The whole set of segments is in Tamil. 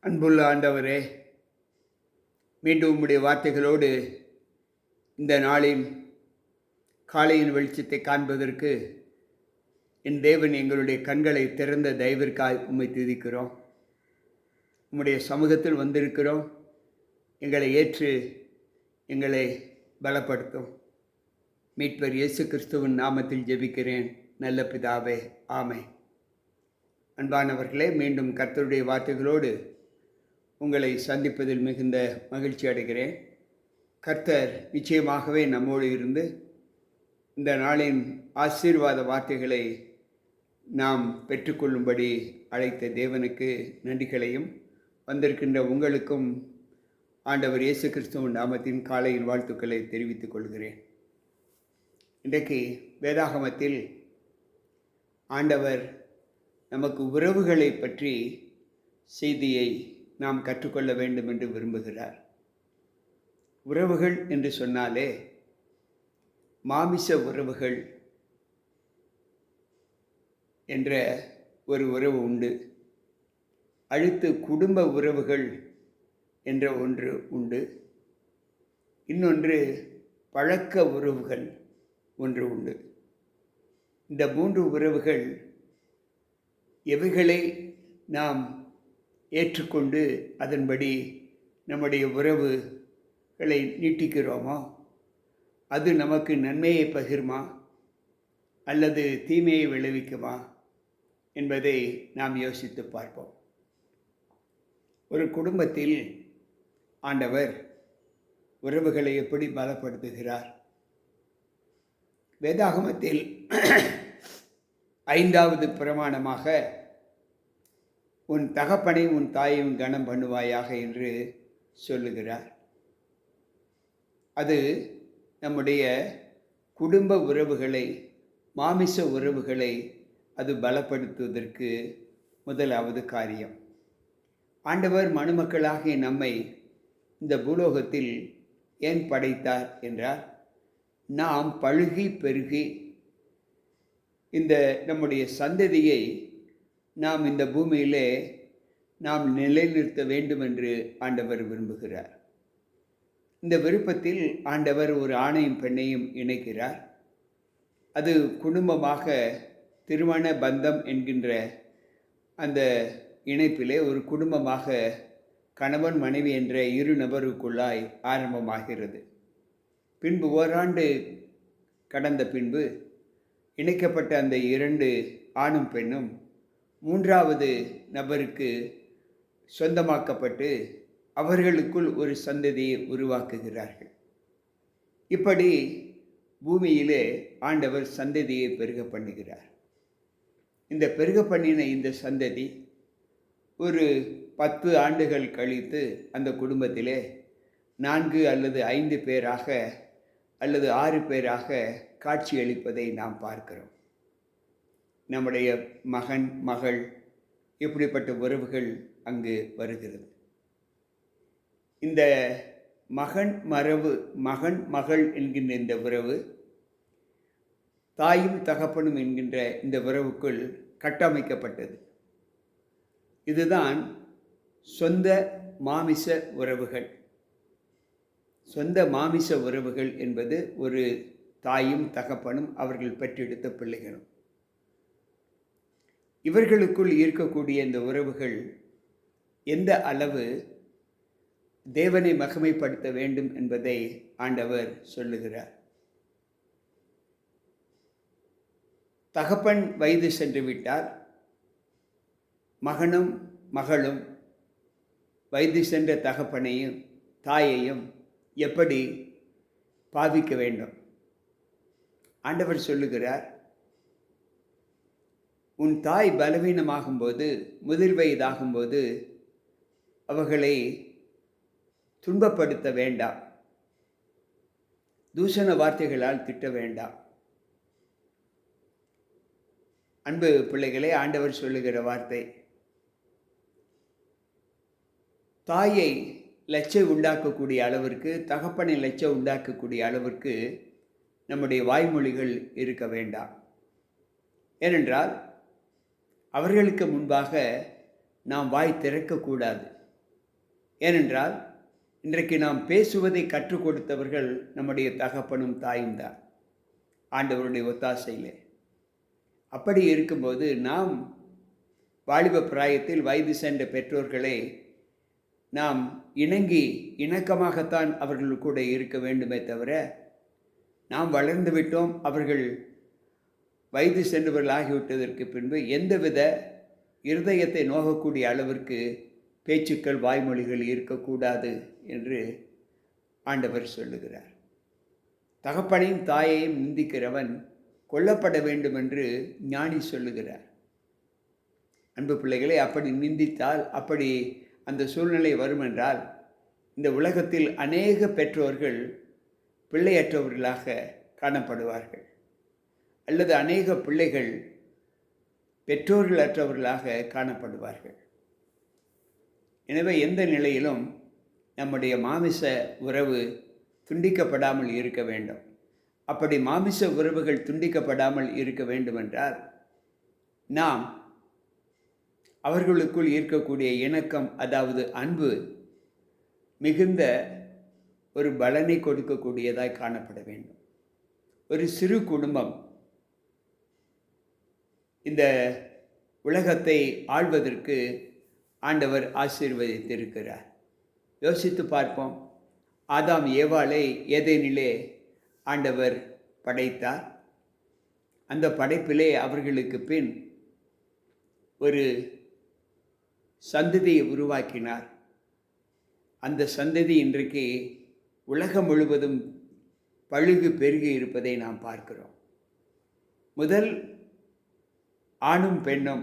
அன்புள்ள ஆண்டவரே, மீண்டும் உம்முடைய வார்த்தைகளோடு இந்த நாளின் காலையின் வெளிச்சத்தை காண்பதற்கு என் தேவன் எங்களுடைய கண்களை திறந்த தயவிற்காய் உம்மை துதிக்கிறோம். உம்முடைய சமூகத்தில் வந்திருக்கிறோம். எங்களை ஏற்று எங்களை பலப்படுத்தும். மீட்பர் இயேசு கிறிஸ்துவின் நாமத்தில் ஜெபிக்கிறேன் நல்ல பிதாவே, ஆமென். அன்பானவர்களே, மீண்டும் கர்த்தருடைய வார்த்தைகளோடு உங்களை சந்திப்பதில் மிகுந்த மகிழ்ச்சி அடைகிறேன். கர்த்தர் நிச்சயமாகவே நம்மோடு இருந்து இந்த நாளின் ஆசீர்வாத வார்த்தைகளை நாம் பெற்றுக்கொள்ளும்படி அழைத்த தேவனுக்கு நன்றிகளையும், வந்திருக்கின்ற உங்களுக்கும் ஆண்டவர் இயேசு கிறிஸ்துவின் நாமத்தின் காலையில் வாழ்த்துக்களை தெரிவித்துக் கொள்கிறேன். இன்றைக்கு வேதாகமத்தில் ஆண்டவர் நமக்கு உறவுகளை பற்றி செய்தியை நாம் கற்றுக்கொள்ள வேண்டும் என்று விரும்புகிறார். உறவுகள் என்று சொன்னாலே மாமிச உறவுகள் என்ற ஒரு உறவு உண்டு. அடுத்து குடும்ப உறவுகள் என்ற ஒன்று உண்டு. இன்னொன்று பழக்க உறவுகள் ஒன்று உண்டு. இந்த மூன்று உறவுகள் எவைகளை நாம் ஏற்றுக்கொண்டு அதன்படி நம்முடைய உறவுகளை நீட்டிக்கிறோமோ அது நமக்கு நன்மையை பகிர்மா அல்லது தீமையை விளைவிக்குமா என்பதை நாம் யோசித்து பார்ப்போம். ஒரு குடும்பத்தில் ஆண்டவர் உறவுகளை எப்படி பலப்படுத்துகிறார்? வேதாகமத்தில் 5வது பிரமாணமாக உன் தகப்பனை உன் தாயையும் கனம் பண்ணுவாயாக என்று சொல்லுகிறார். அது நம்முடைய குடும்ப உறவுகளை, மாமிச உறவுகளை அது பலப்படுத்துவதற்கு முதலாவது காரியம். ஆண்டவர் மனுமக்களாகிய நம்மை இந்த பூலோகத்தில் ஏன் படைத்தார் என்றால், நாம் பழுகி பெருகி இந்த நம்முடைய சந்ததியை நாம் இந்த பூமியிலே நாம் நிலைநிறுத்த வேண்டும் என்று ஆண்டவர் விரும்புகிறார். இந்த விருப்பத்தில் ஆண்டவர் ஒரு ஆணையும் பெண்ணையும் இணைக்கிறார். அது குடும்பமாக திருமண பந்தம் என்கின்ற அந்த இணைப்பிலே ஒரு குடும்பமாக கணவன் மனைவி என்ற இரு நபருக்குள்ளாய் ஆரம்பமாகிறது. பின்பு ஓராண்டு கடந்த பின்பு இணைக்கப்பட்ட அந்த 2 ஆணும் பெண்ணும் 3வது நபருக்கு சொந்தமாக்கப்பட்டு அவர்களுக்குள் ஒரு சந்ததியை உருவாக்குகிறார்கள். இப்படி பூமியிலே ஆண்டவர் சந்ததியை பெருக பண்ணுகிறார். இந்த பெருக பண்ணின இந்த சந்ததி ஒரு 10 ஆண்டுகள் கழித்து அந்த குடும்பத்திலே 4 அல்லது 5 பேராக அல்லது 6 பேராக காட்சியளிப்பதை நாம் பார்க்கிறோம். நம்முடைய மகன் மகள் இப்படிப்பட்ட உறவுகள் அங்கு வருகிறது. இந்த மகன் மகள் என்கின்ற இந்த உறவு தாயும் தகப்பனும் என்கின்ற இந்த உறவுக்குள் கட்டமைக்கப்பட்டது. இதுதான் சொந்த மாமிச உறவுகள். சொந்த மாமிச உறவுகள் என்பது ஒரு தாயும் தகப்பனும் அவர்கள் பெற்றெடுத்த பிள்ளைகளும். இவர்களுக்குள் இருக்கக்கூடிய இந்த உறவுகள் எந்த அளவு தேவனை மகிமைப்படுத்த வேண்டும் என்பதை ஆண்டவர் சொல்லுகிறார். தகப்பன் வயது சென்று விட்டால் மகனும் மகளும் வயது சென்ற தகப்பனையும் தாயையும் எப்படி பாவிக்க வேண்டும்? ஆண்டவர் சொல்லுகிறார், உன் தாய் பலவீனமாகும்போது, முதிர் வயதாகும்போது அவர்களை துன்பப்படுத்த வேண்டாம், தூஷண வார்த்தைகளால் திட்ட வேண்டாம். அன்பு பிள்ளைகளே, ஆண்டவர் சொல்லுகிற வார்த்தை, தாயை லட்சை உண்டாக்கக்கூடிய அளவிற்கு, தகப்பனை லட்சை உண்டாக்கக்கூடிய அளவிற்கு நம்முடைய வாய்மொழிகள் இருக்க வேண்டாம். ஏனென்றால் அவர்களுக்கு முன்பாக நாம் வாய் திறக்கக்கூடாது. ஏனென்றால் இன்றைக்கு நாம் பேசுவதை கற்றுக் கொடுத்தவர்கள் நம்முடைய தகப்பனும் தாயும் தான், ஆண்டவருடைய ஒத்தாசையிலே. அப்படி இருக்கும்போது நாம் வாலிப பிராயத்தில் வயது சென்ற பெற்றோர்களை நாம் இணக்கமாகத்தான் அவர்கள் கூட இருக்க வேண்டுமே தவிர, நாம் வளர்ந்து விட்டோம், அவர்கள் வயது சென்றவர்கள் ஆகிவிட்டதற்கு பின்பு எந்தவித இருதயத்தை நோகக்கூடிய அளவிற்கு பேச்சுக்கள், வாய்மொழிகள் இருக்கக்கூடாது என்று ஆண்டவர் சொல்லுகிறார். தகப்பனையும் தாயையும் நிந்திக்கிறவன் கொல்லப்பட வேண்டும் என்று ஞானி சொல்லுகிறார். அன்பு பிள்ளைகளை, அப்படி நிந்தித்தால், அப்படி அந்த சூழ்நிலை வருமென்றால், இந்த உலகத்தில் அநேக பெற்றோர்கள் பிள்ளையற்றவர்களாக காணப்படுவார்கள், அல்லது அநேக பிள்ளைகள் பெற்றோர்கள் அற்றவர்களாக காணப்படுவார்கள். எனவே எந்த நிலையிலும் நம்முடைய மாமிச உறவு துண்டிக்கப்படாமல் இருக்க வேண்டும். அப்படி மாமிச உறவுகள் துண்டிக்கப்படாமல் இருக்க வேண்டுமென்றால், நாம் அவர்களுக்குள் இருக்கக்கூடிய இணக்கம், அதாவது அன்பு, மிகுந்த ஒரு பலனை கொடுக்கக்கூடியதாய் காணப்பட வேண்டும். ஒரு சிறு குடும்பம் இந்த உலகத்தை ஆள்வதற்கு ஆண்டவர் ஆசீர்வதித்திருக்கிறார். யோசித்து பார்ப்போம். ஆதாம் ஏவாளை ஏதேனிலே ஆண்டவர் படைத்தார். அந்த படைப்பிலே அவர்களுக்கு பின் ஒரு சந்ததியை உருவாக்கினார். அந்த சந்ததி இன்றைக்கு உலகம் முழுவதும் பழுகு பெருகி இருப்பதை நாம் பார்க்கிறோம். முதல் ஆணும் பெண்ணும்,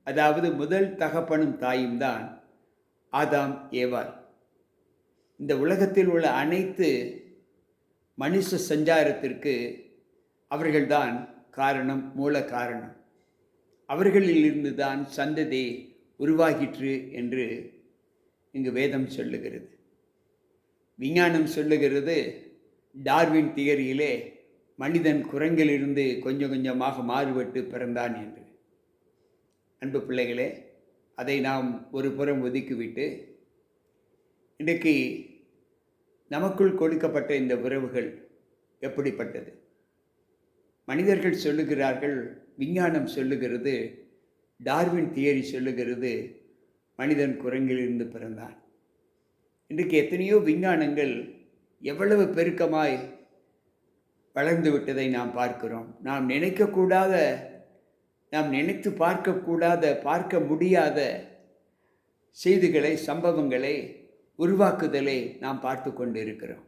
அதாவது முதல் தகப்பனும் தாயும் தான் ஆதாம் ஏவாள். இந்த உலகத்தில் உள்ள அனைத்து மனுஷ சஞ்சாரத்திற்கு அவர்கள்தான் காரணம், மூல காரணம். அவர்களிலிருந்து தான் சந்ததி உருவாகிற்று என்று இங்கு வேதம் சொல்லுகிறது. விஞ்ஞானம் சொல்லுகிறது, டார்வின் தியரியிலே மனிதன் குரங்கிலிருந்து கொஞ்சம் கொஞ்சமாக மாறுபட்டு பிறந்தான் என்று. அன்பு பிள்ளைகளே, அதை நாம் ஒரு புறம் ஒதுக்கிவிட்டு, இன்றைக்கு நமக்குள் கொடுக்கப்பட்ட இந்த உறவுகள் எப்படிப்பட்டது? மனிதர்கள் சொல்லுகிறார்கள், விஞ்ஞானம் சொல்லுகிறது, டார்வின் தியரி சொல்லுகிறது, மனிதன் குரங்கிலிருந்து பிறந்தான். இன்றைக்கு எத்தனையோ விஞ்ஞானங்கள் எவ்வளவு பெருக்கமாய் வளர்ந்து விட்டதை நாம் பார்க்கிறோம். நாம் நினைக்கக்கூடாத, நாம் நினைத்து பார்க்கக்கூடாத, பார்க்க முடியாத செய்திகளை, சம்பவங்களை, உருவாக்குதலை நாம் பார்த்து கொண்டு இருக்கிறோம்.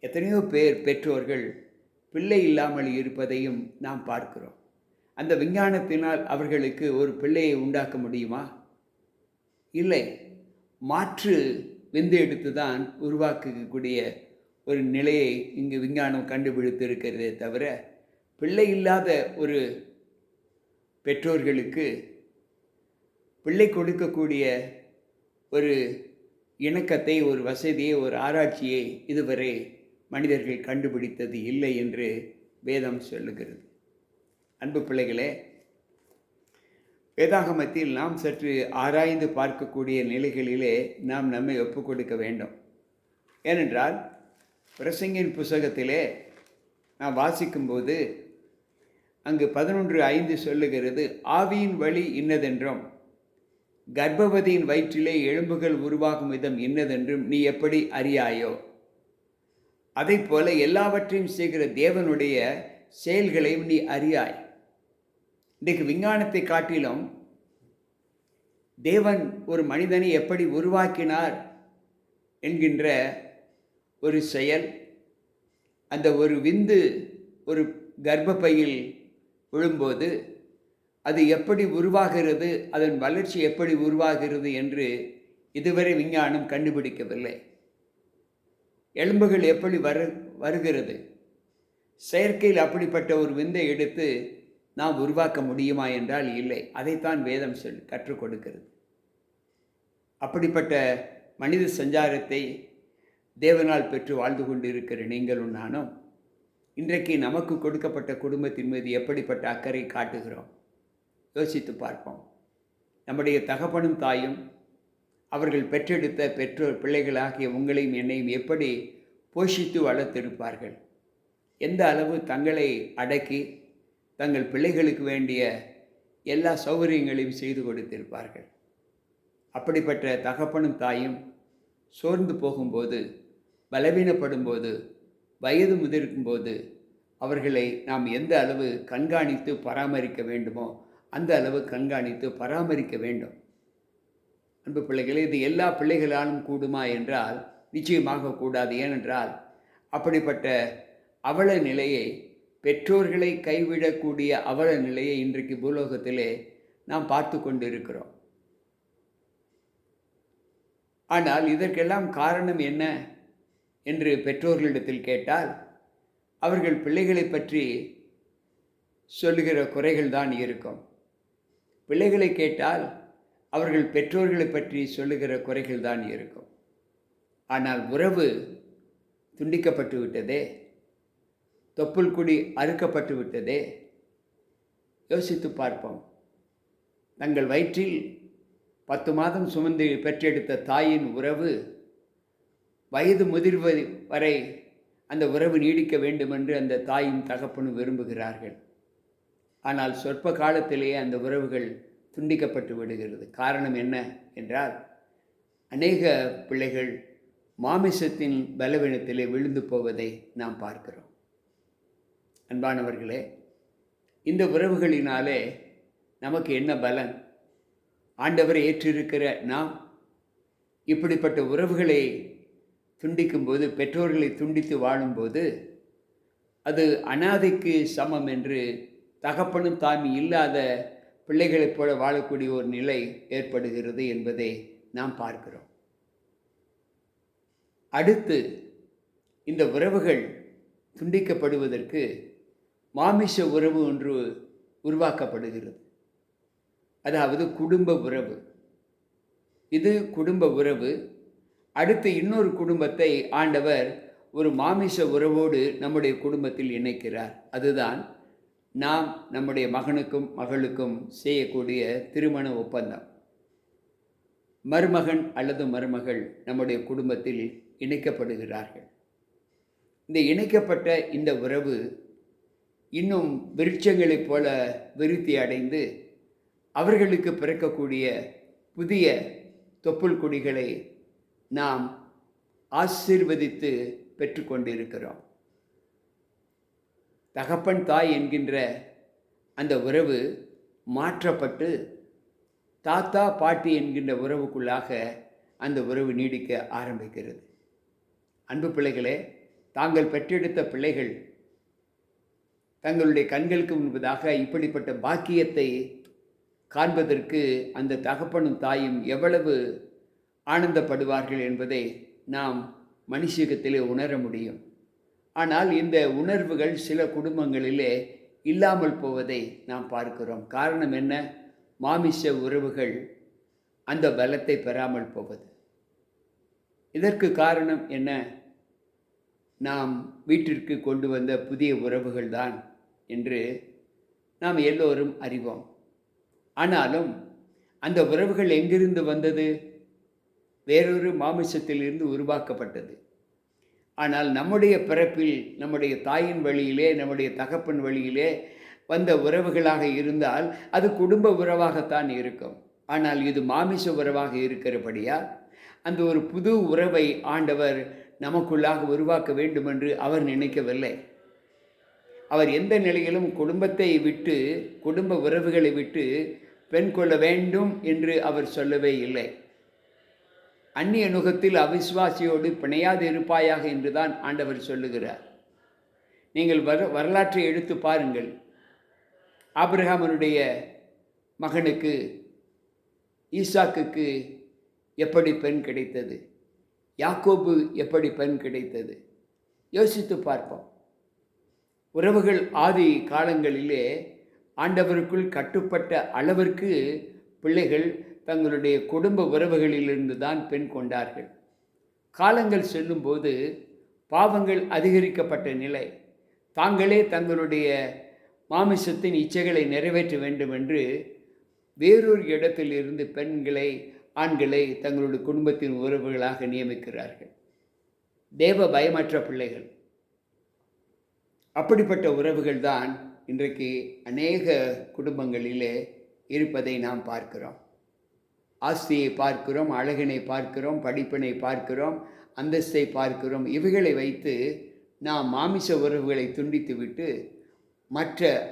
எத்தனையோ பேர் பெற்றோர்கள் பிள்ளை இல்லாமல் இருப்பதையும் நாம் பார்க்கிறோம். அந்த விஞ்ஞானத்தினால் அவர்களுக்கு ஒரு பிள்ளையை உண்டாக்க முடியுமா? இல்லை. மாற்று விந்து எடுத்து தான் உருவாக்கக்கூடிய ஒரு நிலையை இங்கு விஞ்ஞானம் கண்டுபிடித்து இருக்கிறதே தவிர, பிள்ளை இல்லாத ஒரு பெற்றோர்களுக்கு பிள்ளை கொடுக்கக்கூடிய ஒரு இணக்கத்தை, ஒரு வசதியை, ஒரு ஆராய்ச்சியை இதுவரை மனிதர்கள் கண்டுபிடித்தது இல்லை என்று வேதம் சொல்லுகிறது. அன்பு பிள்ளைகளே, வேதாகமத்தில் நாம் சற்று ஆராய்ந்து பார்க்கக்கூடிய நிலைகளிலே நாம் நம்மை ஒப்புக் கொடுக்க வேண்டும். ஏனென்றால் பிரசங்கின் புத்தகத்திலே நாம் வாசிக்கும்போது அங்கு 11:5 சொல்லுகிறது, ஆவியின் வழி இன்னதென்றும் கர்ப்பவதியின் வயிற்றிலே எலும்புகள் உருவாகும் விதம் இன்னதென்றும் நீ எப்படி அறியாயோ? அதை போல எல்லாவற்றையும் செய்கிற தேவனுடைய செயல்களையும் நீ அறியாய். இன்றைக்கு விஞ்ஞானத்தை காட்டிலும் தேவன் ஒரு மனிதனை எப்படி உருவாக்கினார் என்கின்ற ஒரு செயல், அந்த ஒரு விந்து ஒரு கர்ப்பப்பையில் விழும்போது அது எப்படி உருவாகிறது, அதன் வளர்ச்சி எப்படி உருவாகிறது என்று இதுவரை விஞ்ஞானம் கண்டுபிடிக்கவில்லை. எலும்புகள் எப்படி வருகிறது? செயற்கையில் அப்படிப்பட்ட ஒரு விந்தை எடுத்து நாம் உருவாக்க முடியுமா என்றால் இல்லை. அதைத்தான் வேதம் கற்றுக் கொடுக்கிறது. அப்படிப்பட்ட மனித சஞ்சாரத்தை தேவனால் பெற்று வாழ்ந்து கொண்டு இருக்கிற நீங்களும் நானும் இன்றைக்கு நமக்கு கொடுக்கப்பட்ட குடும்பத்தின் மீது எப்படிப்பட்ட அக்கறை காட்டுகிறோம்? யோசித்து பார்ப்போம். நம்முடைய தகப்பனும் தாயும் அவர்கள் பெற்றெடுத்த பெற்றோர் பிள்ளைகளாகிய உங்களையும் என்னையும் எப்படி போஷித்து வளர்த்திருப்பார்கள்? எந்த அளவு தங்களை அடக்கி தங்கள் பிள்ளைகளுக்கு வேண்டிய எல்லா சௌகரியங்களையும் செய்து கொடுத்திருப்பார்கள். அப்படிப்பட்ட தகப்பனும் தாயும் சோர்ந்து போகும்போது, பலவீனப்படும்போது, வயது முதிர்க்கும்போது அவர்களை நாம் எந்த அளவு கண்காணித்து பராமரிக்க வேண்டுமோ அந்த அளவு கண்காணித்து பராமரிக்க வேண்டும். அன்பு பிள்ளைகளே, இது எல்லா பிள்ளைகளாலும் கூடுமா என்றால் நிச்சயமாக கூடாது. ஏனென்றால் அப்படிப்பட்ட அவல நிலையை, பெற்றோர்களை கைவிடக்கூடிய அவல நிலையை இன்றைக்கு பூலோகத்திலே நாம் பார்த்து கொண்டிருக்கிறோம். ஆனால் இதற்கெல்லாம் காரணம் என்ன என்று பெற்றோர்களிடத்தில் கேட்டால், அவர்கள் பிள்ளைகளை பற்றி சொல்லுகிற குறைகள் தான் இருக்கும். பிள்ளைகளை கேட்டால் அவர்கள் பெற்றோர்களை பற்றி சொல்லுகிற குறைகள் தான் இருக்கும். ஆனால் உறவு துண்டிக்கப்பட்டு விட்டதே, தொப்புள் குடி அறுக்கப்பட்டு விட்டதே. யோசித்து பார்ப்போம். தங்கள் வயிற்றில் 10 மாதம் சுமந்து பெற்றெடுத்த தாயின் உறவு வயது முதிர்வது வரை அந்த உறவு நீடிக்க வேண்டுமென்று அந்த தாயும் தகப்பனும் விரும்புகிறார்கள். ஆனால் சொற்ப காலத்திலேயே அந்த உறவுகள் துண்டிக்கப்பட்டு விடுகிறது. காரணம் என்ன என்றால், அநேக பிள்ளைகள் மாமிசத்தின் பலவீனத்திலே விழுந்து போவதை நாம் பார்க்கிறோம். அன்பானவர்களே, இந்த உறவுகளினாலே நமக்கு என்ன பலன்? ஆண்டவரை ஏற்றிருக்கிற நாம் இப்படிப்பட்ட உறவுகளை துண்டிக்கும்போது, பெற்றோர்களை துண்டித்து வாழும்போது, அது அனாதைக்கு சமம் என்று தகப்பனும் தாயும் இல்லாத பிள்ளைகளைப் போல வாழக்கூடிய ஒரு நிலை ஏற்படுகிறது என்பதை நாம் பார்க்கிறோம். அடுத்து, இந்த உறவுகள் துண்டிக்கப்படுவதற்கு மாமிச உறவு ஒன்று உருவாக்கப்படுகிறது. அதாவது குடும்ப உறவு. இது குடும்ப உறவு. அடுத்து இன்னொரு குடும்பத்தை ஆண்டவர் ஒரு மாமிச உறவோடு நம்முடைய குடும்பத்தில் இணைக்கிறார். அதுதான் நாம் நம்முடைய மகனுக்கும் மகளுக்கும் செய்யக்கூடிய திருமண ஒப்பந்தம். மருமகன் அல்லது மருமகள் நம்முடைய குடும்பத்தில் இணைக்கப்படுகிறார்கள். இந்த இணைக்கப்பட்ட இந்த உறவு இன்னும் விருட்சங்களைப் போல விருத்தி அடைந்து அவர்களுக்கு பிறக்கக்கூடிய புதிய தொப்புள் கொடிகளை நாம் ஆசீர்வதித்து பெற்றுக்கொண்டிருக்கிறோம். தகப்பன் தாய் என்கின்ற அந்த உறவு மாற்றப்பட்டு தாத்தா பாட்டி என்கின்ற உறவுக்குள்ளாக அந்த உறவு நீடிக்க ஆரம்பிக்கிறது. அன்பு பிள்ளைகளே, தாங்கள் பெற்றெடுத்த பிள்ளைகள் தங்களுடைய கண்களுக்கு முன்பதாக இப்படிப்பட்ட பாக்கியத்தை காண்பதற்கு அந்த தகப்பனும் தாயும் எவ்வளவு ஆனந்தப்படுவார்கள் என்பதை நாம் மனுஷியத்திலே உணர முடியும். ஆனால் இந்த உணர்வுகள் சில குடும்பங்களிலே இல்லாமல் போவதை நாம் பார்க்கிறோம். காரணம் என்ன? மாமிச உறவுகள் அந்த பலத்தை பெறாமல் போவது. இதற்கு காரணம் என்ன? நாம் வீட்டிற்கு கொண்டு வந்த புதிய உறவுகள் தான் என்று நாம் எல்லோரும் அறிவோம். ஆனாலும் அந்த உறவுகள் எங்கிருந்து வந்தது? வேறொரு மாமிசத்திலிருந்து உருவாக்கப்பட்டது. ஆனால் நம்முடைய பிறப்பில் நம்முடைய தாயின் வழியிலே, நம்முடைய தகப்பன் வழியிலே வந்த உறவுகளாக இருந்தால் அது குடும்ப உறவாகத்தான் இருக்கும். ஆனால் இது மாமிச உறவாக இருக்கிறபடியால் அந்த ஒரு புது உறவை ஆண்டவர் நமக்குள்ளாக உருவாக்க வேண்டும் என்று அவர் நினைக்கவில்லை. அவர் எந்த நிலையிலும் குடும்பத்தை விட்டு, குடும்ப உறவுகளை விட்டு பெண் கொள்ள வேண்டும் என்று அவர் சொல்லவே இல்லை. அந்நிய நுகத்தில் அவிசுவாசியோடு பிணையாது இருப்பாயாக என்றுதான் ஆண்டவர் சொல்லுகிறார். நீங்கள் வரலாற்றை எடுத்து பாருங்கள். ஆபிரகாமனுடைய மகனுக்கு ஈசாக்குக்கு எப்படி பெண் கிடைத்தது? யாக்கோபு எப்படி பெண் கிடைத்தது? யோசித்து பார்ப்போம். உறவுகள் ஆதி காலங்களிலே ஆண்டவருக்குள் கட்டுப்பட்ட அளவிற்கு பிள்ளைகள் தங்களுடைய குடும்ப உறவுகளிலிருந்து தான் பெண் கொண்டார்கள். காலங்கள் செல்லும்போது பாவங்கள் அதிகரிக்கப்பட்ட நிலை, தாங்களே தங்களுடைய மாமிசத்தின் இச்சைகளை நிறைவேற்ற வேண்டும் என்று வேறொரு இடத்திலிருந்து பெண்களை ஆண்களை தங்களுடைய குடும்பத்தின் உறவுகளாக நியமிக்கிறார்கள். தேவ பயமற்ற பிள்ளைகள். அப்படிப்பட்ட உறவுகள் தான் இன்றைக்கு அநேக குடும்பங்களிலே இருப்பதை நாம் பார்க்கிறோம். ஆஸ்தியை பார்க்கிறோம், அழகினை பார்க்கிறோம், படிப்பினை பார்க்கிறோம், அந்தஸ்தை பார்க்கிறோம். இவைகளை வைத்து நாம் மாமிச உறவுகளை துண்டித்துவிட்டு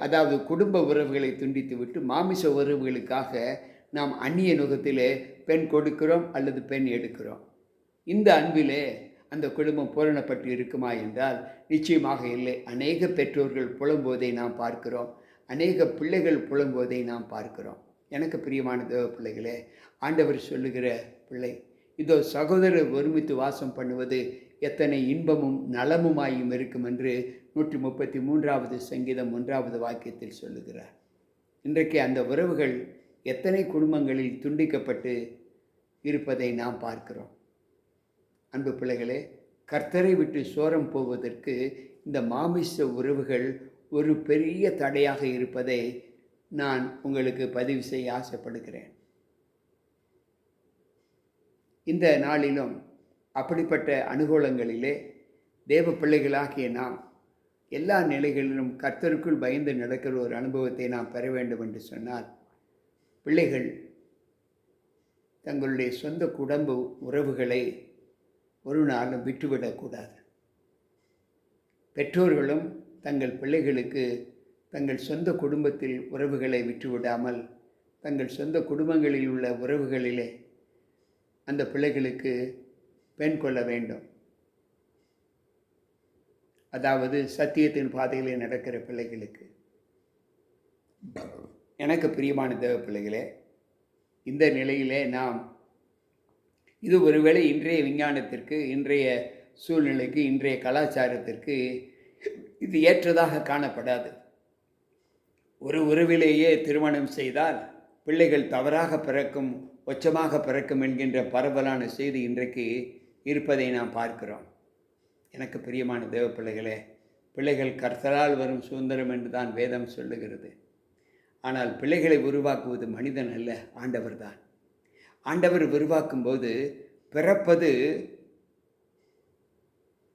அதாவது குடும்ப உறவுகளை துண்டித்துவிட்டு மாமிச உறவுகளுக்காக நாம் அந்நிய நுகத்திலே பெண் கொடுக்கிறோம் அல்லது பெண் எடுக்கிறோம். இந்த அன்பிலே அந்த குடும்பம் பூரணப்பட்டு இருக்குமா என்றால் நிச்சயமாக இல்லை. அநேக பெற்றோர்கள் புலம்புவதை நாம் பார்க்கிறோம், அநேக பிள்ளைகள் புலம்புவதை நாம் பார்க்கிறோம். எனக்கு பிரியமான தேவ பிள்ளைகளே, ஆண்டவர் சொல்லுகிற பிள்ளை, இதோ சகோதரர் ஒருமித்து வாசம் பண்ணுவது எத்தனை இன்பமும் நலமுமாயும் இருக்கும் என்று 133வது சங்கீதம் 1வது வாக்கியத்தில் சொல்லுகிறார். இன்றைக்கு அந்த உறவுகள் எத்தனை குடும்பங்களில் துண்டிக்கப்பட்டு இருப்பதை நாம் பார்க்கிறோம். அன்பு பிள்ளைகளே, கர்த்தரை விட்டு சோரம் போவதற்கு இந்த மாமிச உறவுகள் ஒரு பெரிய தடையாக இருப்பதை நான் உங்களுக்கு பதிவு செய்ய ஆசைப்படுகிறேன். இந்த நாளிலும் அப்படிப்பட்ட அனுகூலங்களிலே தேவ பிள்ளைகளாகிய நாம் எல்லா நிலைகளிலும் கர்த்தருக்குள் பயந்து நடக்கிற ஒரு அனுபவத்தை நாம் பெற வேண்டும் என்று சொன்னால், பிள்ளைகள் தங்களுடைய சொந்த குடும்ப உறவுகளை ஒரு நாளும் விட்டுவிடக்கூடாது. பெற்றோர்களும் தங்கள் பிள்ளைகளுக்கு தங்கள் சொந்த குடும்பத்தில் உறவுகளை விட்டுவிடாமல் தங்கள் சொந்த குடும்பங்களில் உள்ள உறவுகளிலே அந்த பிள்ளைகளுக்கு பெண் கொள்ள வேண்டும். அதாவது சத்தியத்தின் பாதையிலே நடக்கிற பிள்ளைகளுக்கு. எனக்கு பிரியமான தேவ பிள்ளைகளே, இந்த நிலையிலே நாம் இது ஒருவேளை இன்றைய விஞ்ஞானத்திற்கு, இன்றைய சூழ்நிலைக்கு, இன்றைய கலாச்சாரத்திற்கு இது ஏற்றதாக காணப்படாது. ஒரு உறவிலேயே திருமணம் செய்தால் பிள்ளைகள் தவறாக பிறக்கும், ஒச்சமாக பிறக்கும் என்கின்ற பரவலான செய்தி இன்றைக்கு இருப்பதை நாம் பார்க்கிறோம். எனக்கு பிரியமான தேவ பிள்ளைகளே, பிள்ளைகள் கர்த்தரால் வரும் சுதந்திரம் என்று தான் வேதம் சொல்லுகிறது. ஆனால் பிள்ளைகளை உருவாக்குவது மனிதன் அல்ல, ஆண்டவர் தான். ஆண்டவர் உருவாக்கும் போது பிறப்பது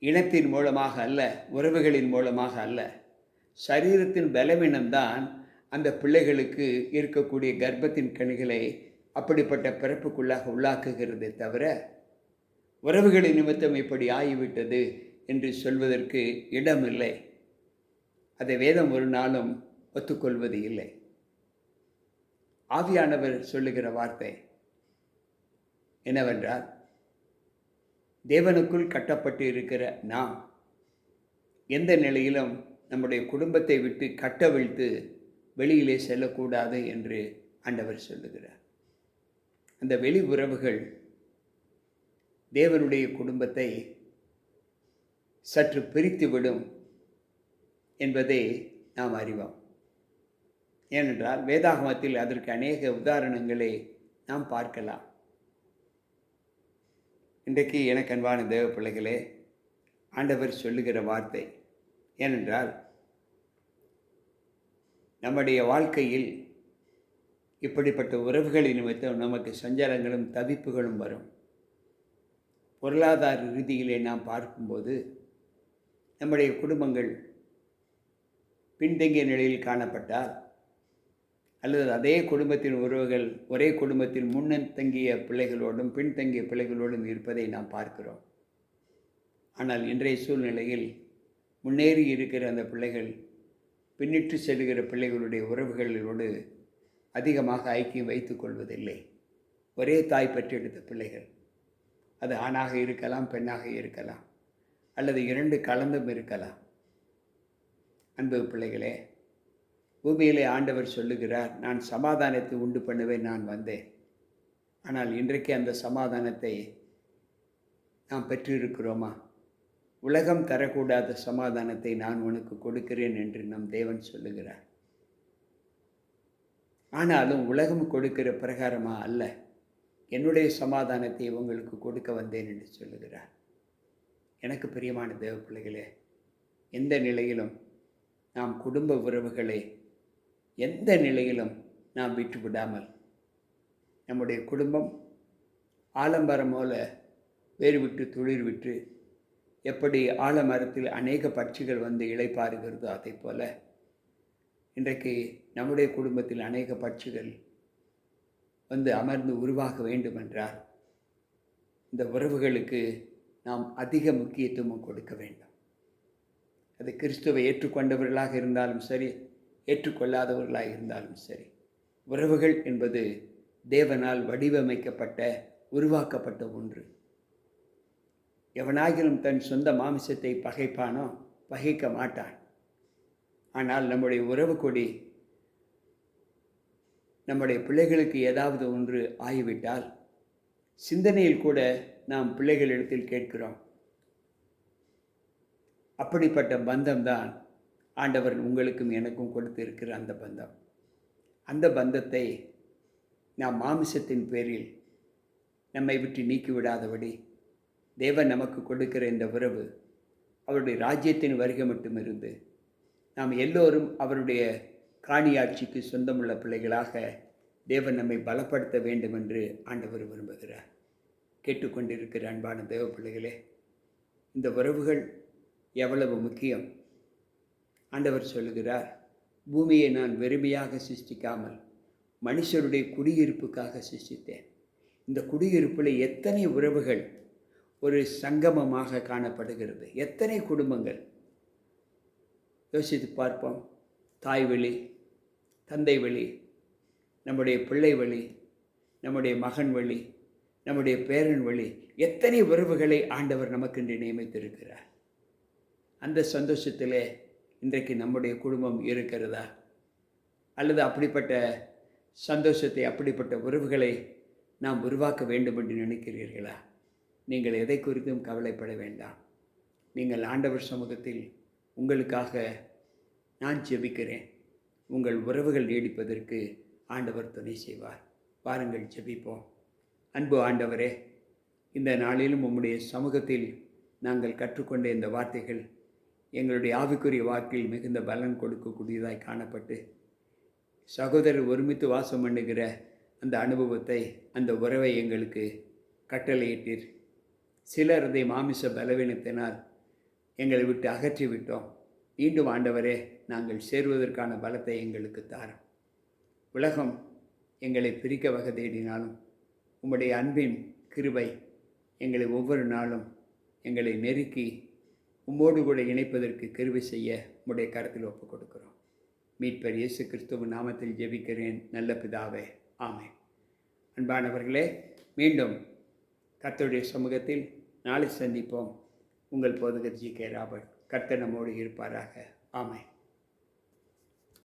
இனத்தின் மூலமாக அல்ல, உறவுகளின் மூலமாக அல்ல. சரீரத்தின் பலவீனம்தான் அந்த பிள்ளைகளுக்கு இருக்கக்கூடிய கர்ப்பத்தின் கனிகளை அப்படிப்பட்ட பிறப்புக்குள்ளாக உள்ளாக்குகிறதே தவிர, உறவுகளின் நிமித்தம் இப்படி ஆகிவிட்டது என்று சொல்வதற்கு இடமில்லை. அதை வேதம் ஒரு நாளும் ஒத்துக்கொள்வது இல்லை. ஆவியானவர் சொல்லுகிற வார்த்தை என்னவென்றால், தேவனுக்குள் கட்டப்பட்டு இருக்கிற நாம் எந்த நிலையிலும் நம்முடைய குடும்பத்தை விட்டு கட்டவிழ்த்து வெளியிலே செல்லக்கூடாது என்று ஆண்டவர் சொல்லுகிறார். அந்த வெளி உறவுகள் தேவனுடைய குடும்பத்தை சற்று பிரித்துவிடும் என்பதை நாம் அறிவோம். ஏனென்றால் வேதாகமத்தில் அதற்கு அநேக உதாரணங்களை நாம் பார்க்கலாம். இன்றைக்கு எனக்கு அன்பான தேவ பிள்ளைகளே, ஆண்டவர் சொல்லுகிற வார்த்தை ஏனென்றால், நம்முடைய வாழ்க்கையில் இப்படிப்பட்ட உறவுகளின் நிமித்தம் நமக்கு சஞ்சலங்களும் தவிப்புகளும் வரும். பொருளாதார ரீதியிலே நாம் பார்க்கும்போது நம்முடைய குடும்பங்கள் பின்தங்கிய நிலையில் காணப்பட்டால், அல்லது அதே குடும்பத்தின் உறவுகள் ஒரே குடும்பத்தில் முன்தங்கிய பிள்ளைகளோடும் பின்தங்கிய பிள்ளைகளோடும் இருப்பதை நாம் பார்க்கிறோம். ஆனால் இன்றைய சூழ்நிலையில் முன்னேறி இருக்கிற அந்த பிள்ளைகள் பின்னிட்டு செல்கிற பிள்ளைகளுடைய உறவுகளோடு அதிகமாக ஐக்கியம் வைத்துக் கொள்வதில்லை. ஒரே தாய் பெற்றெடுத்த பிள்ளைகள், அது ஆணாக இருக்கலாம், பெண்ணாக இருக்கலாம், அல்லது இரண்டு கலந்தும் இருக்கலாம். அன்பு பிள்ளைகளே, பூமியிலே ஆண்டவர் சொல்லுகிறார், நான் சமாதானத்தை உண்டு பண்ணுவேன், நான் வந்தேன். ஆனால் இன்றைக்கு அந்த சமாதானத்தை நாம் பெற்றிருக்கிறோமா? உலகம் தரக்கூடாத சமாதானத்தை நான் உனக்கு கொடுக்கிறேன் என்று நம் தேவன் சொல்லுகிறார். ஆனாலும் உலகம் கொடுக்கிற பிரகாரமா அல்ல, என்னுடைய சமாதானத்தை உங்களுக்கு கொடுக்க வந்தேன் என்று சொல்லுகிறார். எனக்கு பிரியமான தேவ பிள்ளைகளே, எந்த நிலையிலும் நாம் குடும்ப உறவுகளை எந்த நிலையிலும் நாம் விட்டுவிடாமல் நம்முடைய குடும்பம் ஆலமரம் போல வேறு விட்டு துளிர் விட்டு எப்படி ஆலமரத்தில் அநேக பட்சிகள் வந்து இளைப்பாறுகிறதோ அதை போல இன்றைக்கு நம்முடைய குடும்பத்தில் அநேக பட்சிகள் வந்து அமர்ந்து உருவாக வேண்டுமென்றால் இந்த உறவுகளுக்கு நாம் அதிக முக்கியத்துவம் கொடுக்க வேண்டும். அது கிறிஸ்துவை ஏற்றுக்கொண்டவர்களாக இருந்தாலும் சரி, ஏற்றுக்கொள்ளாதவர்களாக இருந்தாலும் சரி, உறவுகள் என்பது தேவனால் வடிவமைக்கப்பட்ட உருவாக்கப்பட்ட ஒன்று. எவனாகிலும் தன் சொந்த மாமிசத்தை பகைப்பானோ பகைக்க மாட்டான். ஆனால் நம்முடைய உறவு கொடி நம்முடைய பிள்ளைகளுக்கு ஏதாவது ஒன்று ஆகிவிட்டால் சிந்தனையில் கூட நாம் பிள்ளைகளிடத்தில் கேட்கிறோம். அப்படிப்பட்ட பந்தம்தான் ஆண்டவர் உங்களுக்கும் எனக்கும் கொடுத்து இருக்கிற அந்த பந்தம். அந்த பந்தத்தை நாம் மாமிசத்தின் பேரில் நம்மை விட்டு நீக்கிவிடாதபடி தேவன் நமக்கு கொடுக்கிற இந்த உறவு அவருடைய ராஜ்யத்தின் வருகை மட்டும் இருந்து நாம் எல்லோரும் அவருடைய காணியாட்சிக்கு சொந்தமுள்ள பிள்ளைகளாக தேவன் நம்மை பலப்படுத்த வேண்டும் என்று ஆண்டவர் விரும்புகிறார். கேட்டுக்கொண்டிருக்கிற அன்பான தேவ பிள்ளைகளே, இந்த உறவுகள் எவ்வளவு முக்கியம். ஆண்டவர் சொல்லுகிறார், பூமியை நான் வெறுமையாக சிருஷ்டிக்காமல் மனுஷருடைய குடியிருப்புக்காக சிருஷ்டித்தேன். இந்த குடியிருப்பில் எத்தனை உறவுகள் ஒரு சங்கமமாக காணப்படுகிறது. எத்தனை குடும்பங்கள் யோசித்து பார்ப்போம். தாய் வழி, தந்தை வழி, நம்முடைய பிள்ளை வழி, நம்முடைய மகன் வழி, நம்முடைய பேரன் வழி, எத்தனை உறவுகளை ஆண்டவர் நமக்கென்று நியமித்திருக்கிறார். அந்த சந்தோஷத்திலே இன்றைக்கு நம்முடைய குடும்பம் இருக்கிறதா? அல்லது அப்படிப்பட்ட சந்தோஷத்தை, அப்படிப்பட்ட உறவுகளை நாம் உருவாக்க வேண்டும் என்று நினைக்கிறீர்களா? நீங்கள் எதை குறித்தும் கவலைப்பட வேண்டாம். நீங்கள் ஆண்டவர் சமூகத்தில் உங்களுக்காக நான் ஜெபிக்கிறேன். உங்கள் உறவுகள் நீடிப்பதற்கு ஆண்டவர் துணை செய்வார். வாருங்கள் ஜெபிப்போம். அன்பு ஆண்டவரே, இந்த நாளிலும் உம்முடைய சமூகத்தில் நாங்கள் கற்றுக்கொண்ட இந்த வார்த்தைகள் எங்களுடைய ஆவிக்குரிய வாழ்க்கையில் மிகுந்த பலன் கொடுக்கக்கூடியதாய் காணப்பட்டு சகோதரர் ஒருமித்து வாசம் பண்ணுகிற அந்த அனுபவத்தை, அந்த உறவை எங்களுக்கு கட்டளையிட்டீர். சிலர் அதை மாமிச பலவீனத்தினால் எங்களை விட்டு அகற்றிவிட்டோம். மீண்டும் ஆண்டவரே, நாங்கள் சேருவதற்கான பலத்தை எங்களுக்கு தாரும். உலகம் எங்களை பிரிக்க வகை தேடினாலும் உம்முடைய அன்பின் கிருபை எங்களை ஒவ்வொரு நாளும் எங்களை நெருக்கி உம்மோடு கூட இணைப்பதற்கு கிருபை செய்ய உம்முடைய கரத்தில் ஒப்புக் கொடுக்கிறோம். மீட்பர் இயேசு கிறிஸ்துவின் நாமத்தில் ஜெபிக்கிறேன் நல்ல பிதாவே, ஆமென். அன்பானவர்களே, மீண்டும் கர்த்தருடைய சமூகத்தில் நாளை சந்திப்போம். உங்கள் போதகர் ஜி.கே. ராபர்ட். கர்த்தர் நம்மோடு இருப்பாராக. ஆமென்.